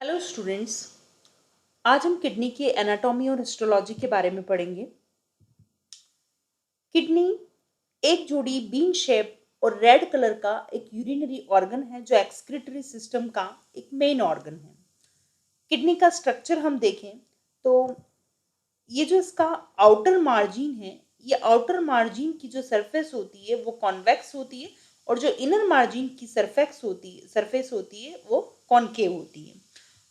Hello students. आज हम kidney की एनाटॉमी और हिस्टोलॉजी के बारे में पढ़ेंगे। किडनी एक जोड़ी बीन शेप और रेड कलर का एक यूरिनरी ऑर्गन है जो एक्सक्रीटरी सिस्टम का एक मेन ऑर्गन है। किडनी का स्ट्रक्चर हम देखें तो ये जो इसका आउटर मार्जिन है, ये आउटर मार्जिन की जो सरफेस होती है वो कॉन्वेक्स होती है और जो इनर मार्जिन की सरफेस होती है वो कॉनकेव होती है।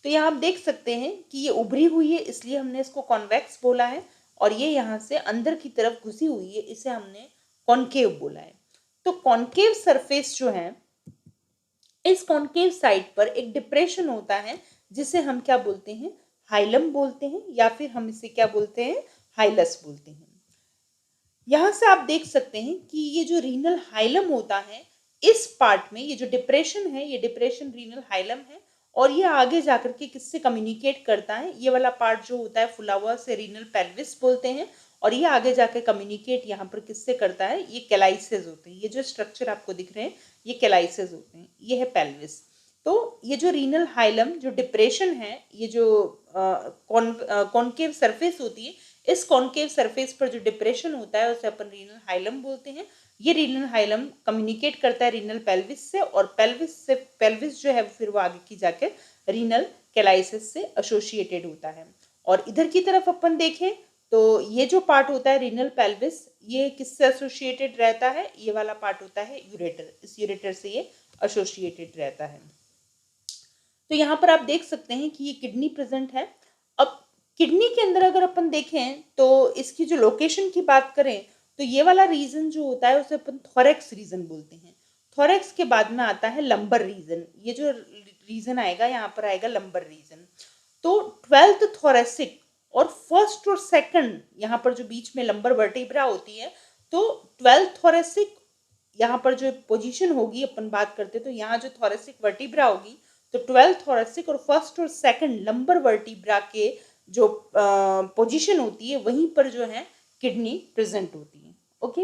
तो यहाँ आप देख सकते हैं कि ये उभरी हुई है, इसलिए हमने इसको कॉन्वेक्स बोला है, और ये यहाँ से अंदर की तरफ घुसी हुई है, इसे हमने कॉनकेव बोला है। तो कॉनकेव सरफेस जो है, इस कॉनकेव साइड पर एक डिप्रेशन होता है जिसे हम क्या बोलते हैं, हाइलम बोलते हैं, या फिर हम इसे क्या बोलते हैं, हाइलस बोलते हैं। यहां से आप देख सकते हैं कि ये जो रीनल हाइलम होता है, इस पार्ट में ये जो डिप्रेशन है, ये डिप्रेशन रीनल हाइलम है, और ये आगे जाकर के किससे कम्युनिकेट करता है, ये वाला पार्ट जो होता है फुला हुआ से रीनल पेल्विस बोलते हैं, और ये आगे जाकर कम्युनिकेट यहाँ पर किससे करता है, ये कैलाइसेस होते हैं। ये जो स्ट्रक्चर आपको दिख रहे हैं ये कैलाइसेस होते हैं, ये है पेल्विस। तो ये जो रीनल हाइलम जो डिप्रेशन है, ये जो कॉनकेव सरफेस होती है, इस कॉनकेव सरफेस पर जो डिप्रेशन होता है उसे अपन रीनल हाइलम बोलते हैं। ये रीनल हाइलम कम्युनिकेट करता है रीनल पेल्विस से, और पेल्विस जो है फिर वो आगे की जाकर रीनल कैलाइसिस से एसोसिएटेड होता है। और इधर की तरफ अपन देखें तो ये जो पार्ट होता है रीनल पेल्विस, ये किससे एसोसिएटेड रहता है, ये वाला पार्ट होता है यूरेटर, इस यूरेटर से ये एसोसिएटेड रहता है। तो यहाँ पर आप देख सकते हैं कि ये किडनी प्रेजेंट है। अब किडनी के अंदर अगर अपन देखें तो इसकी जो लोकेशन की बात करें तो ये वाला रीजन जो होता है उसे अपन थोरेक्स रीजन बोलते हैं। थोरेक्स के बाद में आता है लंबर रीजन, ये जो रीजन आएगा यहाँ पर आएगा लंबर रीजन। तो 12th थोरेसिक और फर्स्ट और सेकंड यहाँ पर जो बीच में लंबर वर्टिब्रा होती है, तो 12th थोरेसिक यहाँ पर जो पोजीशन होगी अपन बात करते तो यहाँ जो थोरेसिक वर्टिब्रा होगी, तो 12th थोरेसिक और फर्स्ट और सेकंड लंबर वर्टिब्रा के जो पोजीशन होती है वहीं पर जो है किडनी प्रेजेंट होती है। ओके,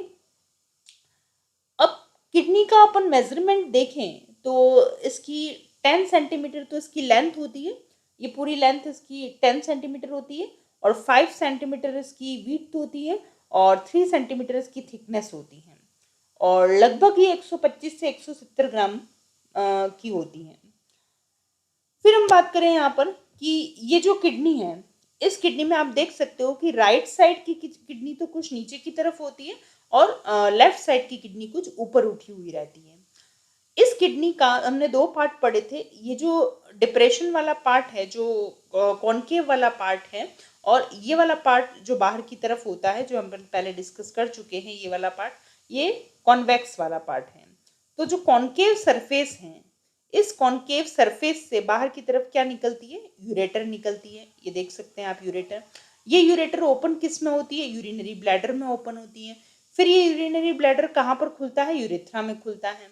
अब किडनी का अपन मेजरमेंट देखें तो इसकी 10 सेंटीमीटर तो इसकी लेंथ होती है, ये पूरी लेंथ इसकी 10 सेंटीमीटर होती है, और 5 सेंटीमीटर इसकी विड्थ होती है, और 3 सेंटीमीटर इसकी थिकनेस होती है, और लगभग ये 125 से 170 ग्राम की होती है। फिर हम बात करें यहाँ पर कि ये जो किडनी है, इस किडनी में आप देख सकते हो कि राइट साइड की किडनी तो कुछ नीचे की तरफ होती है, और लेफ्ट साइड की किडनी कुछ ऊपर उठी हुई रहती है। इस किडनी का हमने दो पार्ट पढ़े थे, ये जो डिप्रेशन वाला पार्ट है, जो कॉनकेव वाला पार्ट है, और ये वाला पार्ट जो बाहर की तरफ होता है जो हम पहले डिस्कस कर चुके हैं, ये वाला पार्ट ये कॉन्वेक्स वाला पार्ट है। तो जो कॉनकेव सरफेस है, इस कॉनकेव सरफेस से बाहर की तरफ क्या निकलती है, यूरेटर निकलती है। ये देख सकते हैं आप यूरेटर, ये यूरेटर ओपन किस में होती है, यूरिनरी ब्लैडर में ओपन होती है। फिर ये यूरिनरी ब्लैडर कहाँ पर खुलता है, यूरेथ्रा में खुलता है।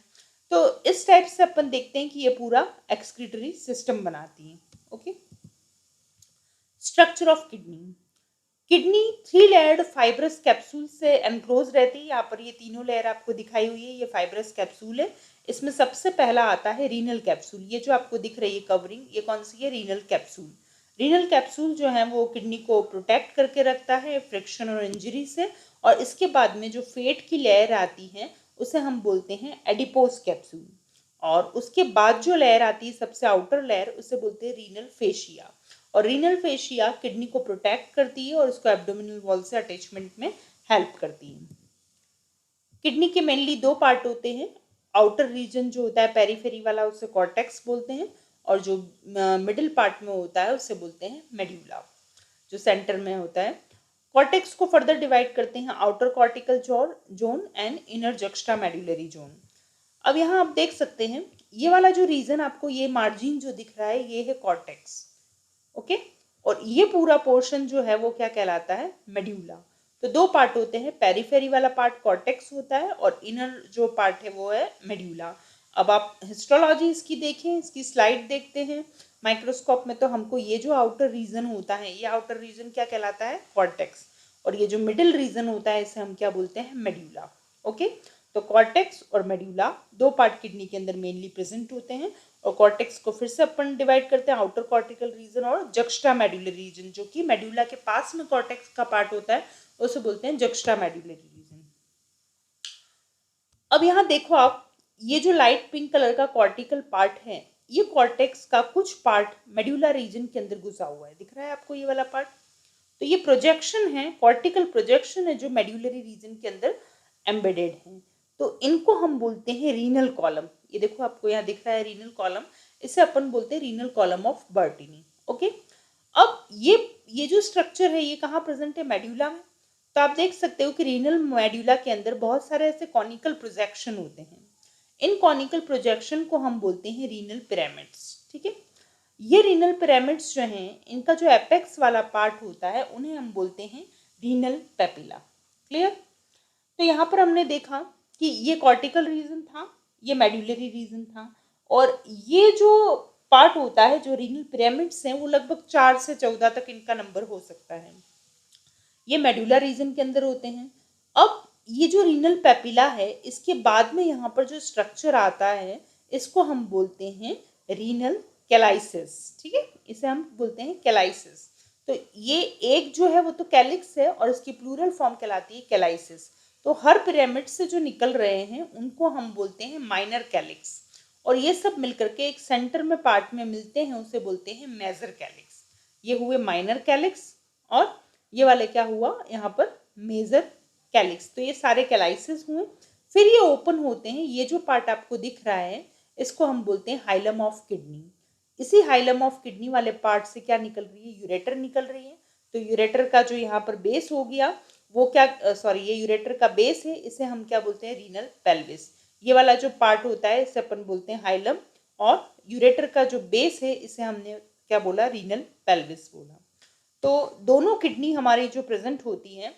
तो इस टाइप से अपन देखते हैं कि ये पूरा एक्सक्रीटरी सिस्टम बनाती है। Okay, structure of kidney. Kidney 3 layered fibrous capsule से एनक्लोज रहती है। यहाँ पर ये तीनों लेयर आपको दिखाई हुई है, ये फाइब्रस कैप्सूल है। इसमें सबसे पहला आता है रीनल कैप्सूल, ये जो आपको दिख रही है कवरिंग, ये कौन सी है, रीनल कैप्सूल। रीनल कैप्सूल जो है वो किडनी को प्रोटेक्ट करके रखता है फ्रिक्शन और इंजरी से, और इसके बाद में जो फेट की लेयर आती है उसे हम बोलते हैं एडिपोज कैप्सूल, और उसके बाद जो लेयर आती है सबसे आउटर लेयर, उसे बोलते हैं रीनल फेशिया। और रीनल फेशिया किडनी को प्रोटेक्ट करती है और उसको एब्डोमिनल वॉल से अटैचमेंट में हेल्प करती है। किडनी के मेनली दो पार्ट होते हैं, आउटर रीजन जो होता है पेरीफेरी वाला उसे कॉर्टेक्स बोलते हैं, और जो मिडिल पार्ट में होता है उसे बोलते हैं मेड्यूला, जो सेंटर में होता है। कॉर्टेक्स को फर्दर डिवाइड करते हैं outer cortical zone and inner juxta medullary zone. अब यहाँ आप देख सकते हैं ये वाला जो रीजन आपको ये मार्जिन जो दिख रहा है ये है कॉर्टेक्स। ओके, और ये पूरा पोर्शन जो है वो क्या कहलाता है, मेड्यूला। तो दो पार्ट होते हैं, पेरीफेरी वाला पार्ट कॉर्टेक्स होता है और इनर जो पार्ट है वो है मेड्यूला। अब आप हिस्टोलॉजी इसकी देखें, इसकी स्लाइड देखते हैं माइक्रोस्कोप में, तो हमको ये जो आउटर रीजन होता है, ये आउटर रीजन क्या कहलाता है, कॉर्टेक्स, और ये जो मिडिल रीजन होता है इसे हम क्या बोलते हैं, मेड्यूला। ओके, तो कॉर्टेक्स और मेड्यूला दो पार्ट किडनी के अंदर मेनली प्रेजेंट होते हैं, और कॉर्टेक्स को फिर से अपन डिवाइड करते हैं आउटर कॉर्टिकल रीजन और जक्स्टा मेडुलरी रीजन, जो कि मेडुला के पास में कॉर्टेक्स का पार्ट होता है, उसे बोलते हैं जक्स्टा मेडुलरी रीजन। अब यहाँ देखो आप, ये जो लाइट पिंक कलर का कॉर्टिकल पार्ट है, ये कॉर्टेक्स का कुछ पार्ट मेडुला रीजन के अंदर घुसा हुआ है, दिख रहा है आपको ये वाला पार्ट। तो ये प्रोजेक्शन है, कॉर्टिकल प्रोजेक्शन है जो मेडुलरी रीजन के अंदर एम्बेडेड है। तो इनको हम बोलते हैं रीनल कॉलम। ये देखो आपको यहाँ दिख रहा है रीनल कॉलम, इसे अपन बोलते हैं रीनल कॉलम ऑफ बर्टीनी। ओके, अब ये जो स्ट्रक्चर है ये कहाँ प्रेजेंट है? मेडुला में। तो आप देख सकते हो कि रीनल मेडुला के अंदर बहुत सारे ऐसे कॉनिकल प्रोजेक्शन होते हैं। इन कॉनिकल प्रोजेक्शन को हम बोलते हैं रीनल पिरामिड्स। ठीक है, ये रीनल पिरामिड्स जो हैं, इनका जो एपेक्स वाला पार्ट होता है उन्हें हम बोलते हैं रीनल पेपिला। क्लियर? तो यहाँ पर हमने देखा कि ये कॉर्टिकल रीजन था, ये मेडुलरी रीजन था, और ये जो पार्ट होता है जो रीनल पिरामिड्स हैं वो लगभग 4 से 14 तक इनका नंबर हो सकता है। ये मेडुला रीजन के अंदर होते हैं। अब ये जो रीनल पेपिला है, इसके बाद में यहाँ पर जो स्ट्रक्चर आता है इसको हम बोलते हैं रीनल कैलाइसिस। ठीक है, इसे हम बोलते हैं कैलाइसिस। तो ये एक जो है वो तो कैलिक्स है और इसकी प्लूरल फॉर्म कहलाती है कैलाइसिस। तो हर पिरामिड से जो निकल रहे हैं उनको हम बोलते हैं माइनर कैलिक्स, और ये सब मिलकर के एक सेंटर में पार्ट में मिलते हैं, उसे बोलते हैं मेजर कैलिक्स। ये हुए माइनर कैलिक्स और ये वाले क्या हुआ यहाँ पर मेजर कैलिक्स। तो ये सारे कैलाइसिस हुए, फिर ये ओपन होते हैं। ये जो पार्ट आपको दिख रहा है इसको हम बोलते हैं हाइलम ऑफ किडनी। इसी हाइलम ऑफ किडनी वाले पार्ट से क्या निकल रही है? यूरेटर निकल रही है। तो यूरेटर का जो यहाँ पर बेस हो गया वो क्या, ये यूरेटर का बेस है, इसे हम क्या बोलते हैं? Renal pelvis. ये वाला जो पार्ट होता है इसे अपन बोलते हैं हाइलम, और यूरेटर का जो बेस है इसे हमने क्या बोला? रीनल पेल्विस बोला। तो दोनों किडनी हमारी जो प्रेजेंट होती है,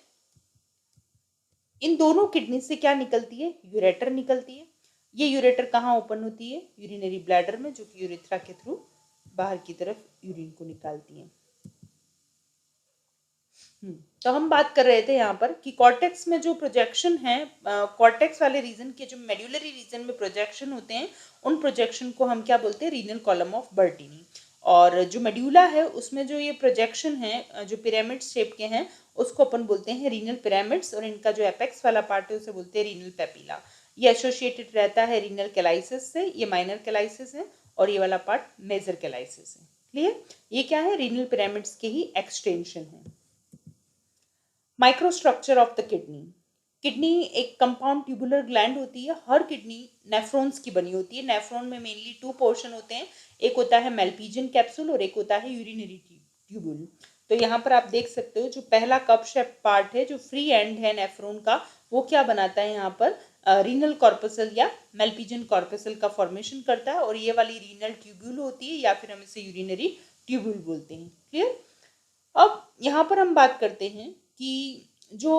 इन दोनों किडनी से क्या निकलती है? यूरेटर निकलती है। ये यूरेटर कहाँ ओपन होती है? यूरिनरी ब्लैडर में, जो कि यूरेथ्रा के थ्रू बाहर की तरफ यूरिन को निकालती है। तो हम बात कर रहे थे यहाँ पर कि कॉर्टेक्स में जो प्रोजेक्शन है, कॉर्टेक्स वाले रीजन के जो मेडुलरी रीजन में प्रोजेक्शन होते हैं, उन प्रोजेक्शन को हम क्या बोलते हैं? Renal column of बर्टीनी। और जो मेडुला है उसमें जो ये प्रोजेक्शन है जो पिरामिड शेप के हैं उसको अपन बोलते हैं रीनल पिरामिड्स, और इनका जो एपेक्स वाला पार्ट है उसे बोलते हैं रीनल पेपिला। ये एसोसिएटेड रहता है रीनल कैलाइसिस से, ये माइनर कैलाइसिस है, और ये वाला पार्ट मेजर कैलाइसिस है। क्लियर? ये क्या है? रीनल पिरामिड्स के ही एक्सटेंशन है। Microstructure of the kidney. Kidney एक कंपाउंड ट्यूबुलर ग्लैंड होती है। हर किडनी नेफ्रॉन्स की बनी होती है। नेफ्रॉन में मेनली 2 पोर्शन होते हैं, एक होता है मेल्पिजियन कैप्सूल और एक होता है यूरिनरी ट्यूबुल। तो यहाँ पर आप देख सकते हो जो पहला कप शेप पार्ट है, जो फ्री एंड है नेफ्रॉन का, वो क्या बनाता है? यहाँ पर रीनल कॉर्पसल या मेल्पिजियन कॉर्पसल का फॉर्मेशन करता है, और ये वाली रीनल ट्यूब्यूल होती है, या फिर हम इसे यूरिनरी ट्यूब्यूल बोलते हैं। क्लियर? अब यहाँ पर हम बात करते हैं कि जो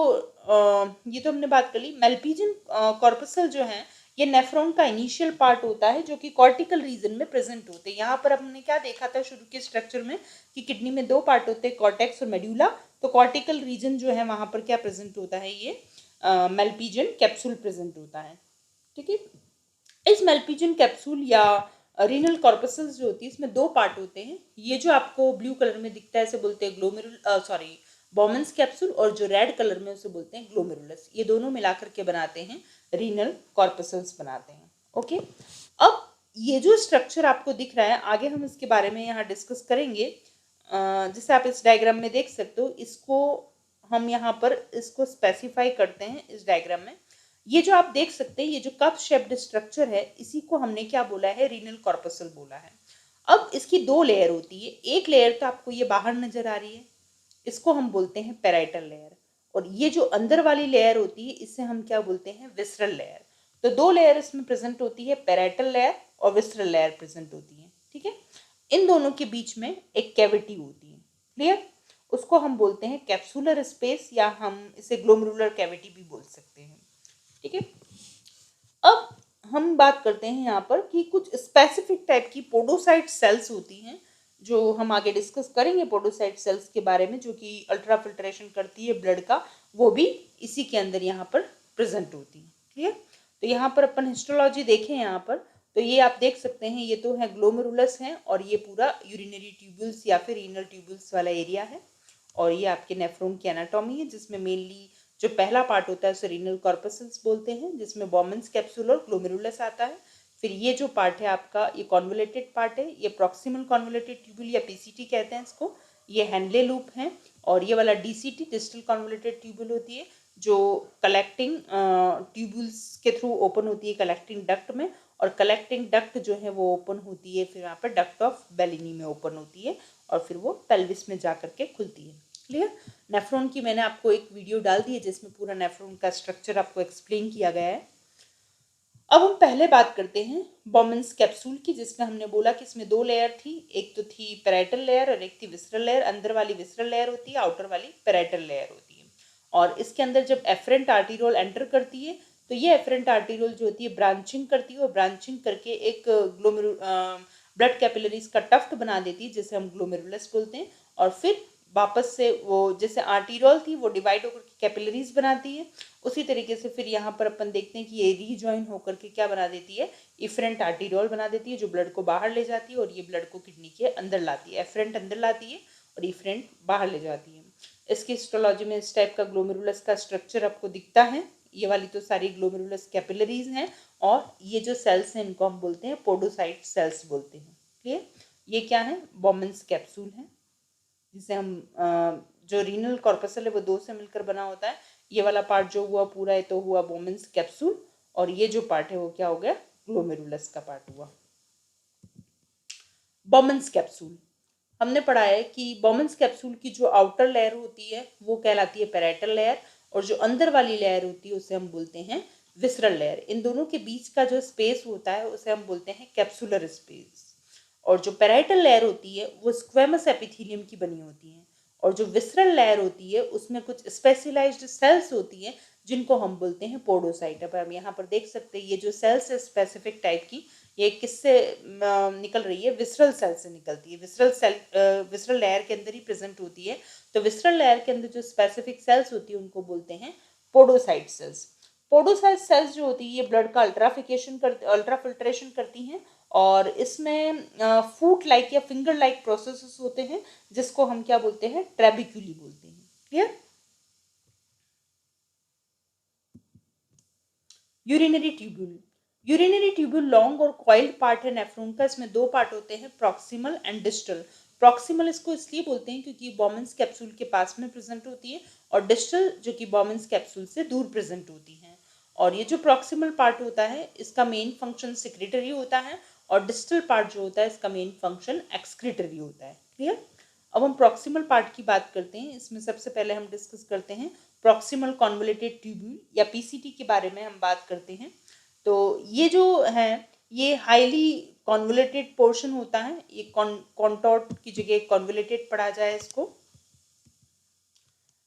ये तो हमने बात कर ली, मेल्पिजियन कॉर्पसल जो है ये नेफ्रॉन का इनिशियल पार्ट होता है जो कि कॉर्टिकल रीजन में प्रेजेंट होते हैं। यहाँ पर हमने क्या देखा था शुरू के स्ट्रक्चर में कि किडनी में 2 पार्ट होते हैं, कॉर्टेक्स और मेडुला। तो कॉर्टिकल रीजन जो है वहाँ पर क्या प्रेजेंट होता है? ये मेल्पिजियन कैप्सूल प्रेजेंट होता है। ठीक है, इस मेल्पिजियन कैप्सूल या रीनल कॉर्पसल्स जो होती है इसमें 2 पार्ट होते हैं। ये जो आपको ब्लू कलर में दिखता है इसे बोलते हैं बॉमन्स कैप्सूल, और जो रेड कलर में उसे बोलते हैं ग्लोमेरुलस। ये दोनों मिलाकर के बनाते हैं रीनल कॉर्पसल्स बनाते हैं। ओके, अब ये जो स्ट्रक्चर आपको दिख रहा है आगे हम इसके बारे में यहाँ डिस्कस करेंगे। जैसे आप इस डायग्राम में देख सकते हो, इसको हम यहाँ पर इसको स्पेसिफाई करते हैं इस डायग्राम में। ये जो आप देख सकते हैं ये जो कप शेप्ड स्ट्रक्चर है इसी को हमने क्या बोला है? रीनल कॉर्पसल बोला है। अब इसकी 2 लेयर होती है। एक लेयर तो आपको ये बाहर नजर आ रही है, इसको हम बोलते हैं पैराइटल लेयर, और ये जो अंदर वाली लेयर होती है इसे हम क्या बोलते हैं? Visceral layer. तो 2 लेयर इसमें प्रेजेंट होती है, पैराइटल लेयर और विसरल लेयर प्रेजेंट होती है। ठीक है, इन दोनों के बीच में एक कैविटी होती है। क्लियर? उसको हम बोलते हैं कैप्सुलर स्पेस, या हम इसे ग्लोमेरुलर कैविटी भी बोल सकते हैं। ठीक है, अब हम बात करते हैं यहाँ पर कि कुछ स्पेसिफिक टाइप की पोडोसाइट सेल्स होती हैं, जो हम आगे डिस्कस करेंगे पोडोसाइट सेल्स के बारे में, जो कि अल्ट्रा फिल्ट्रेशन करती है ब्लड का, वो भी इसी के अंदर यहाँ पर प्रेजेंट होती है। क्लियर? तो यहाँ पर अपन हिस्टोलॉजी देखें यहाँ पर, तो ये आप देख सकते हैं, ये तो है ग्लोमेरुलस है और ये पूरा यूरिनरी ट्यूब्यूल्स या फिर रीनल ट्यूब्यूल्स वाला एरिया है। और ये आपके नेफ्रॉन की एनाटॉमी है, जिसमें मेनली जो पहला पार्ट होता है उसे रीनल कॉर्पसल्स बोलते हैं, जिसमें बॉमन्स कैप्सूल और ग्लोमेरुलस आता है। फिर ये जो पार्ट है आपका, ये कॉन्वोलेटेड पार्ट है, ये प्रॉक्सिमल कॉन्वोलेटेड ट्यूब्यूल या पीसीटी कहते हैं इसको, ये हैंडले लूप है। और ये वाला डीसीटी डिस्टल कॉन्वोलेटेड ट्यूब्यूल होती है, जो कलेक्टिंग ट्यूब्यूल्स के थ्रू ओपन होती है कलेक्टिंग डक्ट में, और कलेक्टिंग डक्ट जो है वो ओपन होती है फिर यहाँ पर डक्ट ऑफ बेलिनी में ओपन होती है और फिर वो पेल्विस में जा करके खुलती है। क्लियर? नेफ्रॉन की मैंने आपको एक वीडियो डाल दी है जिसमें पूरा नेफ्रॉन का स्ट्रक्चर आपको एक्सप्लेन किया गया है। अब हम पहले बात करते हैं बॉमन्स कैप्सूल की, जिसमें हमने बोला कि इसमें दो लेयर थी, एक तो थी पैराइटल लेयर और एक थी विसरल लेयर। अंदर वाली विसरल लेयर होती है, आउटर वाली पैराइटल लेयर होती है। और इसके अंदर जब एफरेंट आर्टीरियोल एंटर करती है तो ये एफरेंट आर्टीरियोल जो होती है ब्रांचिंग करती है और ब्रांचिंग करके एक ब्लड कैपिलरीज का टफ्ट बना देती है जिसे हम ग्लोमेरुलस बोलते हैं। और फिर वापस से वो जैसे आर्टीरियोल थी वो डिवाइड होकर कैपिलरीज बनाती है, उसी तरीके से फिर यहाँ पर अपन देखते हैं कि ये रीजॉइन होकर के क्या बना देती है, इफरेंट आर्टीरियोल बना देती है जो ब्लड को बाहर ले जाती है और ये ब्लड को किडनी के अंदर लाती है। एफरेंट अंदर लाती है और इफरेंट बाहर ले जाती है। इसकी हिस्टोलॉजी में इस टाइप का ग्लोमेरुलस का स्ट्रक्चर आपको दिखता है। ये वाली तो सारी ग्लोमेरुलस कैपिलरीज हैं और ये जो सेल्स हैं इनको हम बोलते हैं पोडोसाइट सेल्स बोलते हैं। क्लियर? ये क्या है? बॉमन्स कैप्सूल है, जिसे हम जो रीनल कॉर्पसल है वो दो से मिलकर बना होता है। ये वाला पार्ट जो हुआ पूरा है तो हुआ बॉमन्स कैप्सूल, और ये जो पार्ट है वो क्या हो गया? ग्लोमेरुलस का पार्ट हुआ। बॉमन्स कैप्सूल हमने पढ़ा है कि बॉमन्स कैप्सूल की जो आउटर लेयर होती है वो कहलाती है पैराइटल लेयर, और जो अंदर वाली लेयर होती है उसे हम बोलते हैं विसरल लेयर। इन दोनों के बीच का जो स्पेस होता है उसे हम बोलते हैं कैप्सुलर स्पेस। और जो पैराइटल लेयर होती है वो स्क्वेमस एपिथेलियम की बनी होती है, और जो विसरल लेयर होती है उसमें कुछ स्पेशलाइज्ड सेल्स होती हैं जिनको हम बोलते हैं पोडोसाइट। अब हम यहाँ पर देख सकते हैं ये जो सेल्स है स्पेसिफिक टाइप की, ये किससे निकल रही है? विसरल सेल से निकलती है। विसरल सेल विसरल लेयर के अंदर ही प्रेजेंट होती है। तो विसरल लेयर के अंदर जो स्पेसिफिक सेल्स होती है उनको बोलते हैं पोडोसाइट सेल्स। पोडोसाइट सेल्स जो होती है ये ब्लड का अल्ट्रा फिल्ट्रेशन करती हैं, और इसमें फूट लाइक या फिंगर लाइक प्रोसेसेस होते हैं जिसको हम क्या बोलते हैं? ट्रेबिक्यूली बोलते हैं। Clear? Urinary tubule. Urinary tubule long और कॉइल्ड पार्ट है नेफ्रॉन का। इसमें दो पार्ट होते हैं, प्रॉक्सिमल एंड डिस्टल। प्रॉक्सिमल इसको इसलिए बोलते हैं क्योंकि बॉमन्स कैप्सूल के पास में प्रेजेंट होती है, और डिस्टल जो कि बॉमन्स कैप्सूल से दूर प्रेजेंट होती है। और ये जो प्रॉक्सिमल पार्ट होता है इसका मेन फंक्शन सिक्रेटरी होता है, और डिस्टल पार्ट जो होता है इसका मेन फंक्शन एक्सक्रीटरी होता है। क्लियर? अब हम प्रॉक्सिमल पार्ट की बात करते हैं। इसमें सबसे पहले हम डिस्कस करते हैं प्रॉक्सिमल कॉन्वोलेटेड ट्यूब्यूल या पीसीटी के बारे में हम बात करते हैं। तो ये जो है ये हाईली कॉन्वोलेटेड पोर्शन होता है। ये कॉन्टॉर्ट की जगह कॉन्वोलेटेड पढ़ा जाए इसको।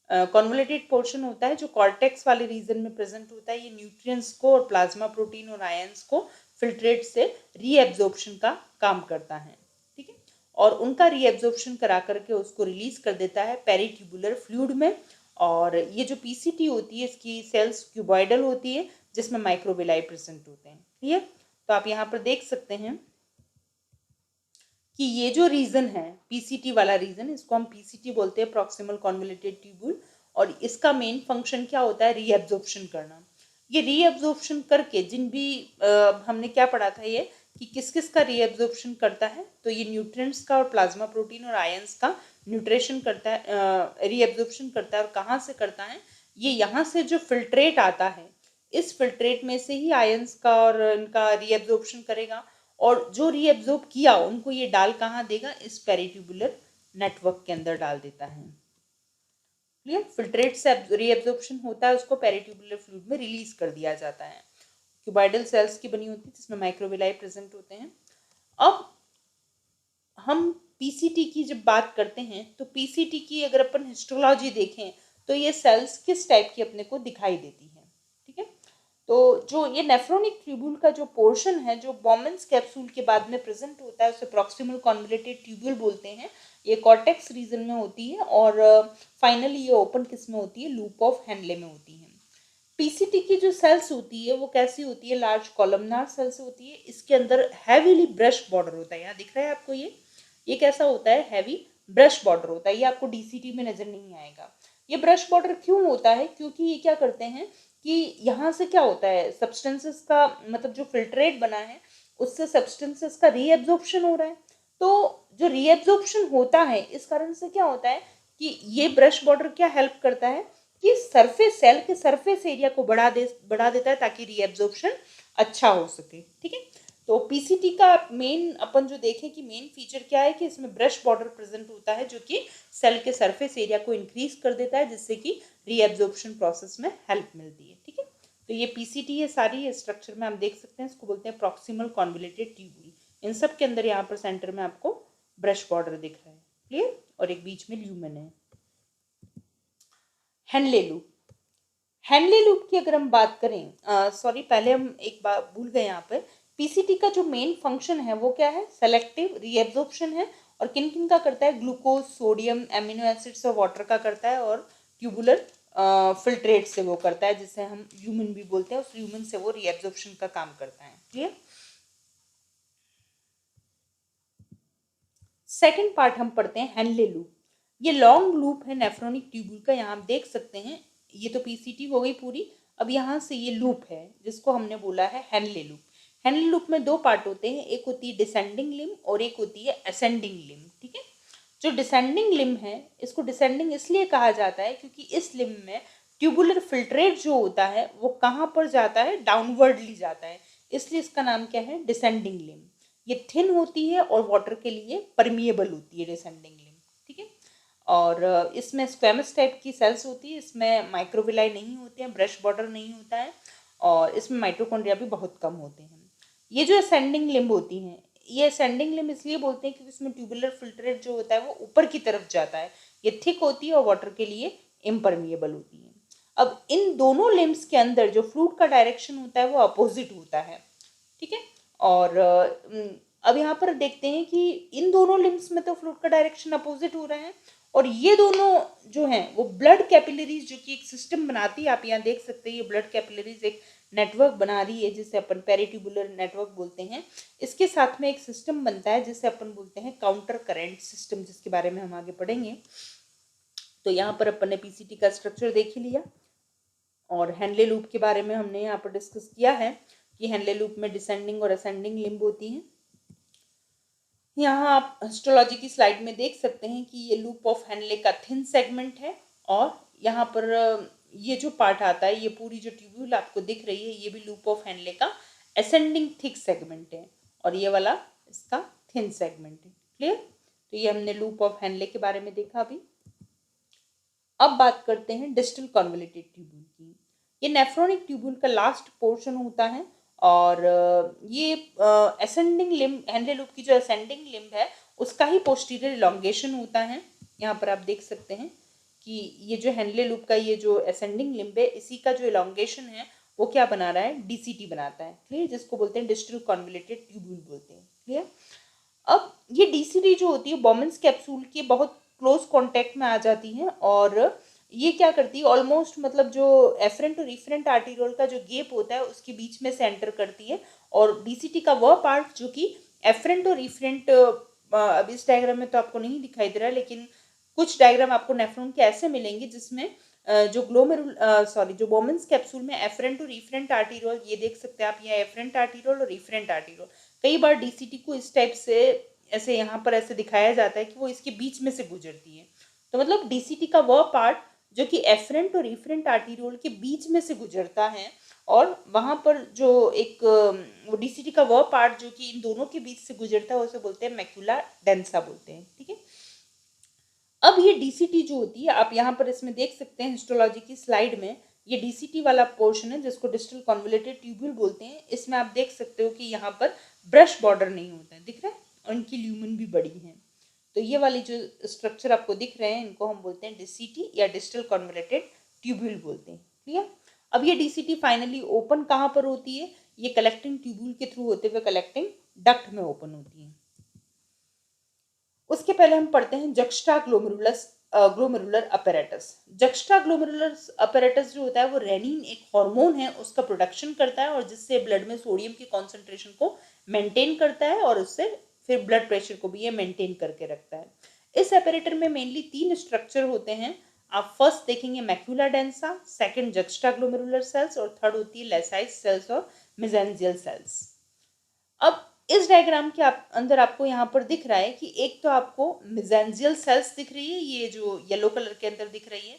कॉन्वोलेटेड पोर्शन होता है जो कॉर्टेक्स वाले रीजन में प्रेजेंट होता है। ये न्यूट्रिएंट्स को और प्लाज्मा प्रोटीन और आयंस को फिल्ट्रेट से रीएब्जॉर्प्शन का काम करता है। ठीक है? और उनका रीएब्जॉर्प्शन करा करके उसको रिलीज कर देता है पेरिट्यूबुलर फ्लूइड में। और ये जो पीसीटी होती है इसकी सेल्स क्यूबॉइडल होती है जिसमें माइक्रोविलाई प्रेजेंट होते हैं। क्लियर? तो आप यहाँ पर देख सकते हैं कि ये जो रीजन है पीसीटी वाला रीजन, इसको हम पीसीटी बोलते हैं, प्रॉक्सिमल कॉन्वोलेटेड ट्यूब्यूल। और इसका मेन फंक्शन क्या होता है? रीएब्जॉर्प्शन करना। ये रीएब्जॉर्प्शन करके जिन भी हमने क्या पढ़ा था ये कि किस किस का रीएब्जॉर्प्शन करता है, तो ये न्यूट्रिएंट्स का और प्लाज्मा प्रोटीन और आयंस का न्यूट्रिशन करता है, रीएब्जॉर्प्शन करता है। और कहाँ से करता है? ये यहाँ से जो फिल्ट्रेट आता है इस फिल्ट्रेट में से ही आयंस का और इनका रीएब्जॉर्प्शन करेगा, और जो रीएब्जॉर्ब किया उनको ये डाल कहाँ देगा? इस पेरिट्यूबुलर नेटवर्क के अंदर डाल देता है। क्लियर? फिल्ट्रेट से रीएब्जॉर्प्शन होता है, उसको पेरिट्यूबुलर फ्लूइड में रिलीज कर दिया जाता है। क्यूबॉइडल सेल्स की बनी होती है जिसमें माइक्रोविलाई प्रेजेंट होते हैं। अब हम पीसीटी की जब बात करते हैं तो पीसीटी की अगर अपन हिस्टोलॉजी देखें तो ये सेल्स किस टाइप की अपने को दिखाई देती है। ठीक है? तो जो ये नेफ्रोनिक ट्यूब्यूल का जो पोर्शन है जो बॉमन्स कैप्सूल के बाद में प्रेजेंट होता है उसे प्रॉक्सिमल कॉन्वोलेटेड ट्यूब्यूल बोलते हैं। ये कॉर्टेक्स रीजन में होती है, और फाइनली ये ओपन किस में होती है? लूप ऑफ हैंडले में होती है। पीसीटी की जो सेल्स होती है वो कैसी होती है, लार्ज कॉलमनार सेल्स होती है। इसके अंदर हैवीली ब्रश बॉर्डर होता है, यहाँ दिख रहा है आपको ये कैसा होता है, हैवी ब्रश बॉर्डर होता है। ये आपको डीसीटी में नजर नहीं आएगा। ये ब्रश बॉर्डर क्यों होता है, क्योंकि ये क्या करते हैं कि यहाँ से क्या होता है, सब्सटेंसेस का मतलब जो फिल्ट्रेट बना है उससे सब्सटेंसेस का रीएब्जॉर्प्शन हो रहा है। तो जो रीएब्जॉर्प्शन होता है इस कारण से क्या होता है कि ये ब्रश बॉर्डर क्या हेल्प करता है कि सरफेस सेल के सरफेस एरिया को बढ़ा देता है ताकि रीएब्जॉर्प्शन अच्छा हो सके। ठीक है, तो पीसीटी का मेन अपन जो देखें कि मेन फीचर क्या है कि इसमें ब्रश बॉर्डर प्रेजेंट होता है जो कि सेल के सरफेस एरिया को इंक्रीज कर देता है जिससे कि रीएब्जॉर्प्शन प्रोसेस में हेल्प मिलती है। ठीक है, तो ये पीसीटी ये सारी स्ट्रक्चर में हम देख सकते हैं, इसको बोलते हैं प्रॉक्सिमल कॉन्वोल्यूटेड ट्यूब्यूल। इन सब के अंदर यहाँ पर सेंटर में आपको ब्रश बॉर्डर दिख रहा है, क्लियर, और एक बीच में ल्यूमेन है। हेनले लूप, हेनले लूप की अगर हम बात करें, सॉरी पहले हम एक बात भूल गए यहाँ पर, पीसीटी का जो मेन फंक्शन है वो क्या है, सेलेक्टिव रीएब्जॉर्प्शन है। और किन किन का करता है, ग्लूकोज, सोडियम, एमिनो एसिड्स और वाटर का करता है, और ट्यूबुलर फिल्ट्रेट से वो करता है जिसे हम ल्यूमेन भी बोलते हैं, उस ल्यूमेन से वो रीएब्जॉर्प्शन का काम करता है। क्लियर, सेकेंड पार्ट हम पढ़ते हैं हेनले लूप। ये लॉन्ग लूप है नेफ्रोनिक ट्यूब्यूल का, यहाँ आप देख सकते हैं। ये तो पीसीटी हो गई पूरी, अब यहाँ से ये लूप है जिसको हमने बोला है हेनले लूप। हेनले लूप में दो पार्ट होते हैं, एक होती है डिसेंडिंग लिम और एक होती है असेंडिंग लिम। ठीक है, जो डिसेंडिंग लिम है इसको डिसेंडिंग इसलिए कहा जाता है क्योंकि इस लिम में ट्यूबुलर फिल्ट्रेट जो होता है वो कहाँ पर जाता है, डाउनवर्डली जाता है, इसलिए इसका नाम क्या है, डिसेंडिंग लिम। ये थिन होती है और वाटर के लिए परमिएबल होती है डिसेंडिंग लिम। ठीक है, और इसमें स्क्वेमस टाइप की सेल्स होती है, इसमें माइक्रोविलाई नहीं होते हैं, ब्रश बॉर्डर नहीं होता है, और इसमें माइटोकॉन्ड्रिया भी बहुत कम होते हैं। ये जो असेंडिंग लिम्ब होती हैं, ये असेंडिंग लिम्ब इसलिए बोलते हैं क्योंकि इसमें ट्यूबुलर फिल्ट्रेट जो होता है वो ऊपर की तरफ जाता है, ये थिक होती है और वाटर के लिए इम्परमिएबल होती है। अब इन दोनों लिम्ब्स के अंदर जो फ्लूइड का डायरेक्शन होता है वो अपोजिट होता है। ठीक है, और अब यहाँ पर देखते हैं कि इन दोनों लिम्ब्स में तो फ्लूइड का डायरेक्शन अपोजिट हो रहा है, और ये दोनों जो हैं वो ब्लड कैपिलरीज जो कि एक सिस्टम बनाती है, आप यहाँ देख सकते हैं ये ब्लड कैपिलरीज एक नेटवर्क बना रही है जिसे अपन पेरिट्यूबुलर नेटवर्क बोलते हैं। इसके साथ में एक सिस्टम बनता है जिसे अपन बोलते हैं काउंटर करेंट सिस्टम, जिसके बारे में हम आगे पढ़ेंगे। तो यहाँ पर अपन ने पीसीटी का स्ट्रक्चर देख ही लिया, और हेनले लूप के बारे में हमने यहाँ पर डिस्कस किया है कि हेनले लूप में डिसेंडिंग और असेंडिंग लिम्ब होती हैं। यहाँ आप हिस्टोलॉजी की स्लाइड में देख सकते हैं कि ये लूप ऑफ हेनले का थिन सेगमेंट है, और यहाँ पर ये जो पार्ट आता है, ये पूरी जो ट्यूब्यूल आपको दिख रही है, ये भी लूप ऑफ हेनले का असेंडिंग थिक सेगमेंट है, और ये वाला इसका थिन सेगमेंट है। क्लियर, तो ये हमने लूप ऑफ हेनले के बारे में देखा अभी। अब बात करते हैं डिस्टल कॉन्वोल्यूटेड ट्यूब्यूल की। ये नेफ्रोनिक ट्यूब्यूल का लास्ट पोर्शन होता है, और ये असेंडिंग लिम्ब, हेनले लूप की जो असेंडिंग लिम्ब है उसका ही पोस्टीरियर इलॉन्गेशन होता है। यहाँ पर आप देख सकते हैं कि ये जो हेनले लूप का ये जो असेंडिंग लिम्ब है, इसी का जो इलॉन्गेशन है वो क्या बना रहा है, डीसीटी बनाता है। क्लियर, जिसको बोलते हैं डिस्टल कॉन्वोल्यूटेड ट्यूब्यूल बोलते हैं। क्लियर, अब ये डीसीटी जो होती है बॉमन्स कैप्सूल के बहुत क्लोज कांटेक्ट में आ जाती हैं, और ये क्या करती है, ऑलमोस्ट मतलब जो एफरेंट और इफरेंट आर्टीरियोल का जो गेप होता है उसके बीच में से एंटर करती है, और डीसीटी का वह पार्ट जो कि एफरेंट और इफरेंट, अब इस डायग्राम में तो आपको नहीं दिखाई दे रहा है, लेकिन कुछ डायग्राम आपको नेफ्रॉन के ऐसे मिलेंगे जिसमें जो ग्लोमेरुल सॉरी जो बोमेंस कैप्सूल में एफरेंट और इफरेंट आर्टीरियोल, ये देख सकते हैं आप, ये एफरेंट आर्टीरियोल और इफरेंट आर्टीरियोल। कई बार डीसीटी को इस टाइप से ऐसे यहाँ पर ऐसे दिखाया जाता है कि वो इसके बीच में से गुजरती है। तो मतलब डीसीटी का वह पार्ट जो कि एफरेंट और इफरेंट आर्टीरियोल के बीच में से गुजरता है, और वहां पर जो एक वो डीसीटी का वह पार्ट जो कि इन दोनों के बीच से गुजरता है उसे बोलते हैं मैक्यूला डेंसा बोलते हैं। ठीक है, अब ये डीसीटी जो होती है, आप यहाँ पर इसमें देख सकते हैं हिस्टोलॉजी की स्लाइड में, ये डीसीटी वाला पोर्शन है जिसको डिस्टल कॉन्वोल्यूटेड ट्यूब्यूल बोलते हैं। इसमें आप देख सकते हो कि यहाँ पर ब्रश बॉर्डर नहीं होता है, दिख रहा है, और इनकी ल्यूमेन भी बड़ी है। तो ये वाली जो स्ट्रक्चर आपको दिख रहे हैं इनको हम बोलते हैं डीसीटी या डिस्टल कॉन्वोल्यूटेड ट्यूब्यूल बोलते हैं। क्लियर, अब ये डीसीटी फाइनली ओपन कहाँ पर होती है, ये कलेक्टिंग ट्यूब्यूल के थ्रू होते हुए कलेक्टिंग डक्ट में ओपन होती है। उसके पहले हम पढ़ते हैं juxta glomerulus glomerular apparatus. Juxta glomerular apparatus जो होता है वो रेनिन एक हार्मोन है, उसका प्रोडक्शन करता है और जिससे ब्लड में सोडियम की कॉन्सेंट्रेशन को मेंटेन करता है और उससे फिर ब्लड प्रेशर को भी ये मेंटेन करके रखता है। इस अपैरेटर में मेनली 3 स्ट्रक्चर होते हैं। आप फर्स्ट देखेंगे macula densa, second juxtaglomerular cells और थर्ड होती है लेसाइज सेल्स और मेसेंजियल सेल्स। अब इस डायग्राम के अंदर आपको यहाँ पर दिख रहा है कि एक तो आपको मेसेंजियल सेल्स दिख रही है, ये जो येलो कलर के अंदर दिख रही है,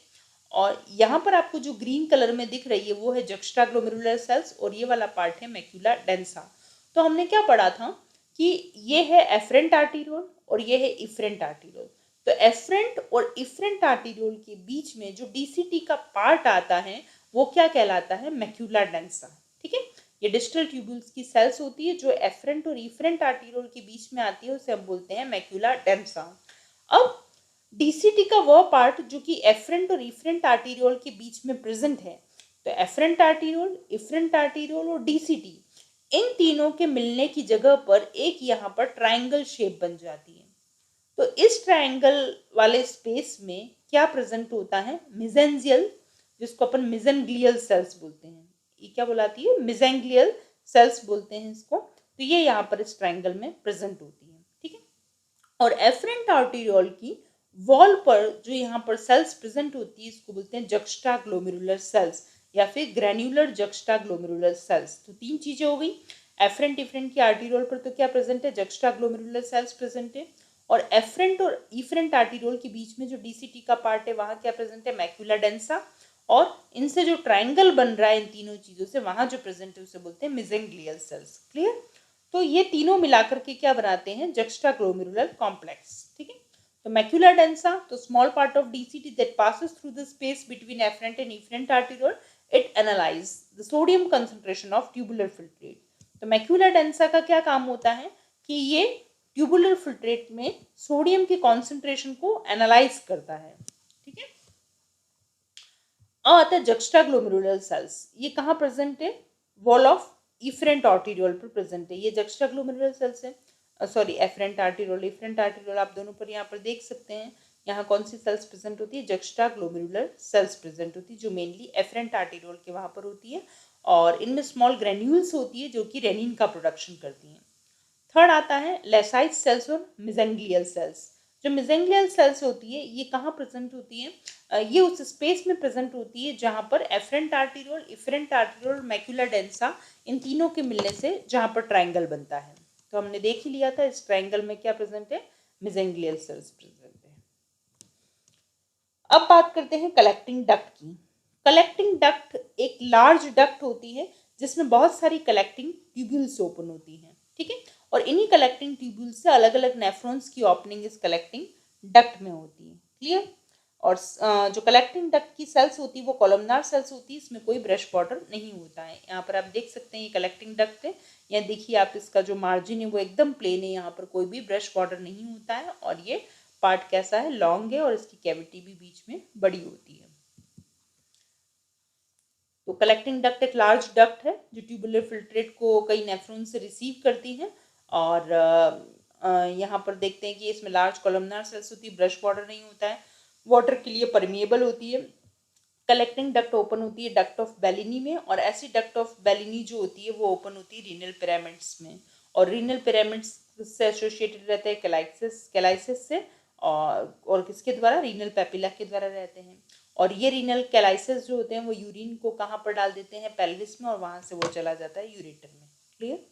और यहाँ पर आपको जो ग्रीन कलर में दिख रही है वो है जक्स्ट्रा ग्लोमेरुलर सेल्स और ये वाला पार्ट है मैक्यूला डेंसा। तो हमने क्या पढ़ा था कि ये है एफरेंट आर्टीरियोल और ये है इफरेंट आर्टीरियोल। तो एफरेंट और इफरेंट आर्टीरियोल के बीच में जो डीसीटी का पार्ट आता है वो क्या कहलाता है, मैक्यूला डेंसा। ठीक है, ये डिस्टल ट्यूब्यूल्स की सेल्स होती है जो एफरेंट और इफरेंट आर्टीरियोल के बीच में आती है, उसे हम बोलते हैं मैक्यूला डेंसा। अब डीसीटी का वो पार्ट जो कि एफरेंट और इफरेंट आर्टीरियोल के बीच में प्रेजेंट है, तो एफरेंट आर्टीरियोल, इफरेंट आर्टीरियोल और डीसीटी, इन तीनों के मिलने की जगह पर एक यहाँ पर ट्रायंगल शेप बन जाती है। तो इस ट्रायंगल वाले स्पेस में क्या प्रेजेंट होता है, मेसेंजियल, जिसको अपन मेसेंग्लियल सेल्स बोलते हैं। ये क्या बुलाती है, मेसेंग्लियल सेल्स बोलते हैं इसको। तो ये यहाँ पर इस ट्रायंगल में प्रेजेंट होती है। ठीक है, और एफरेंट आर्टीरियोल की वॉल पर जो यहाँ पर सेल्स प्रेजेंट होती है इसको बोलते हैं जक्स्ट्रा ग्लोमेरुलर सेल्स या फिर ग्रैन्युलर जक्स्ट्रा ग्लोमेरुलर सेल्स। तो 3 चीजें हो गई, एफरेंट इफरेंट की आर्टीरियोल पर तो क्या प्रेजेंट है, जक्स्ट्रा ग्लोमेरुलर सेल्स प्रेजेंट है, और एफरेंट और इफरेंट आर्टीरियोल के बीच में जो डीसीटी का पार्ट है वहां क्या प्रेजेंट है, मैक्यूला डेंसा, और इनसे जो ट्रायंगल बन रहा है इन तीनों चीजों से वहां जो प्रेजेंट है उसे बोलते हैं मेसेंग्लियल सेल्स। क्लियर। तो ये तीनों मिलाकर के क्या बनाते हैं, जक्स्ट्रा ग्लोमेरुलर कॉम्प्लेक्स। ठीक है, तो मैक्यूला डेंसा, तो small part of DCT that passes through the space between afferent and efferent arteriole, it analyze the sodium concentration of tubular filtrate। तो मैक्यूला डेंसा का क्या काम होता है कि ये ट्यूबुलर फिल्ट्रेट में सोडियम के कॉन्सेंट्रेशन को एनालाइज करता है। ठीक है, आता है जक्स्ट्रा ग्लोमेरुलर सेल्स, ये कहाँ प्रेजेंट है, वॉल ऑफ इफरेंट आर्टीरियोल पर प्रेजेंट है। ये जक्स्ट्रा ग्लोमेरुलर सेल्स है, sorry afferent arteriole, efferent arteriole आप दोनों पर यहाँ पर देख सकते हैं। यहाँ कौन सी सेल्स प्रेजेंट होती है, जक्स्ट्रा ग्लोमेरुलर सेल्स प्रेजेंट होती है जो मेनली एफरेंट आर्टीरियोल के वहाँ पर होती है, और इनमें स्मॉल ग्रेन्यूल्स होती है जो कि रेनिन का प्रोडक्शन करती हैं। थर्ड आता है लेसाइज सेल्स और मेसेंग्लियल सेल्स। जो मेसेंग्लियल सेल्स होती है ये कहाँ प्रेजेंट होती है, ये उस स्पेस में प्रेजेंट होती है जहाँ पर afferent arteriole, efferent arteriole, macula densa, इन तीनों के मिलने से जहाँ पर ट्रायंगल बनता है। तो हमने देख ही लिया था इस ट्रायंगल में क्या प्रेजेंट है, मेसेंग्लियल सेल्स प्रेजेंट है। अब बात करते हैं कलेक्टिंग डक्ट की। कलेक्टिंग डक्ट एक लार्ज डक्ट होती है जिसमें बहुत सारी कलेक्टिंग ट्यूब्यूल्स ओपन होती हैं। ठीक है, और इन्हीं कलेक्टिंग ट्यूब्यूल से अलग अलग नेफ्रॉन्स की ओपनिंग इस कलेक्टिंग डक्ट में होती है। क्लियर। और जो कलेक्टिंग डक्ट की सेल्स होती है वो कॉलमनार सेल्स होती है, इसमें कोई ब्रश बॉर्डर नहीं होता है। यहाँ पर आप देख सकते हैं ये कलेक्टिंग डक्ट है, यहाँ देखिए आप इसका जो मार्जिन है वो एकदम प्लेन है, यहाँ पर कोई भी ब्रश बॉर्डर नहीं होता है, और ये पार्ट कैसा है, लॉन्ग है, और इसकी कैविटी भी बीच में बड़ी होती है। तो कलेक्टिंग डक्ट एक लार्ज डक्ट है जो ट्यूबुलर फिल्ट्रेट को कई नेफ्रॉन से रिसीव करती है, और यहाँ पर देखते हैं कि इसमें लार्ज कॉलमनार सेल्स होती है, ब्रश बॉर्डर नहीं होता है, वाटर के लिए परमिएबल होती है। कलेक्टिंग डक्ट ओपन होती है डक्ट ऑफ बेलिनी में, और ऐसी डक्ट ऑफ बेलिनी जो होती है वो ओपन होती है रीनल पिरामिड्स में, और रीनल पिरामिड्स से एसोसिएटेड रहते हैं कैलाइसिस से, और किसके द्वारा, रीनल पेपिला के द्वारा रहते हैं। और ये रीनल कैलाइसिस जो होते हैं वो यूरिन को कहाँ पर डाल देते हैं, पेल्विस में, और वहां से वो चला जाता है यूरेटर में। क्लियर।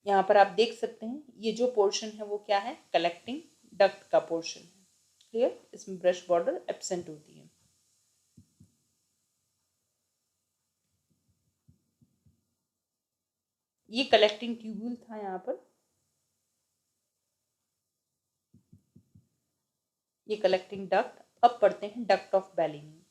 यहाँ पर आप देख सकते हैं ये जो पोर्शन है वो क्या है, कलेक्टिंग डक्ट का पोर्शन है। क्लियर, इसमें ब्रश बॉर्डर एब्सेंट होती है। ये कलेक्टिंग ट्यूब्यूल था यहाँ पर, ये कलेक्टिंग डक्ट। अब पढ़ते हैं डक्ट ऑफ बेलिनी।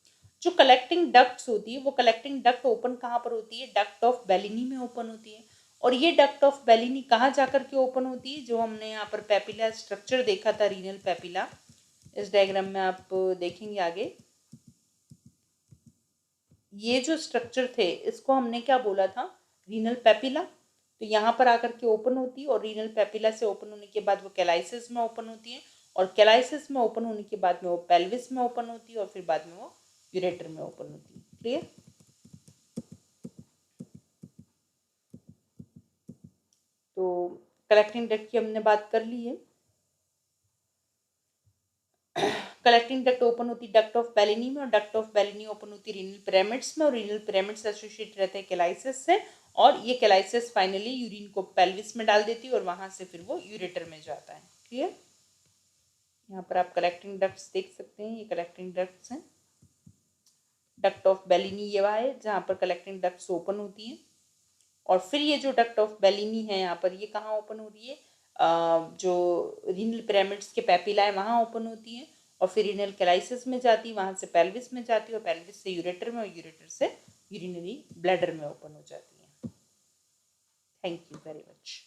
जो कलेक्टिंग डक्ट्स होती है वो कलेक्टिंग डक्ट ओपन कहाँ पर होती है, डक्ट ऑफ बेलिनी में ओपन होती है। और ये डक्ट ऑफ बेलिनी कहाँ जाकर के ओपन होती है, जो हमने यहाँ पर पेपिला स्ट्रक्चर देखा था, रीनल पेपिला, इस डायग्राम में आप देखेंगे आगे, ये जो स्ट्रक्चर थे इसको हमने क्या बोला था, रीनल पेपिला। तो यहाँ पर आकर के ओपन होती है और रीनल पेपिला से ओपन होने के बाद वो कैलाइसिस में ओपन होती है और कैलाइसिस में ओपन होने के बाद में वो पेल्विस में ओपन होती है और फिर बाद में वो यूरेटर में ओपन होती है। क्लियर? तो कलेक्टिंग डक्ट की हमने बात कर ली है। कलेक्टिंग डक्ट ओपन होती है डक्ट ऑफ बेलिनी में और डक्ट ऑफ बेलिनी ओपन होती है रीनल पिरामिड्स में और रीनल पिरामिड्स एसोसिएट रहते हैं कैलाइसिस से और ये कैलाइसिस फाइनली यूरिन को पेल्विस में डाल देती है और वहां से फिर वो यूरेटर में जाता है। क्लियर? यहाँ पर आप कलेक्टिंग डक्ट्स देख सकते हैं, ये कलेक्टिंग डक्ट्स हैं। डक्ट ऑफ बेलिनी ये वह है जहाँ पर कलेक्टिंग डक्ट्स ओपन होती हैं और फिर ये जो डक्ट ऑफ बेलिनी है यहाँ पर ये कहाँ ओपन हो रही है, जो रीनल पिरामिड्स के पेपिला है वहाँ ओपन होती है और फिर रीनल कैलाइसिस में जाती है, वहाँ से पेल्विस में जाती है और पेल्विस से यूरेटर में और यूरेटर से यूरिनरी ब्लैडर में ओपन हो जाती है। Thank you very much.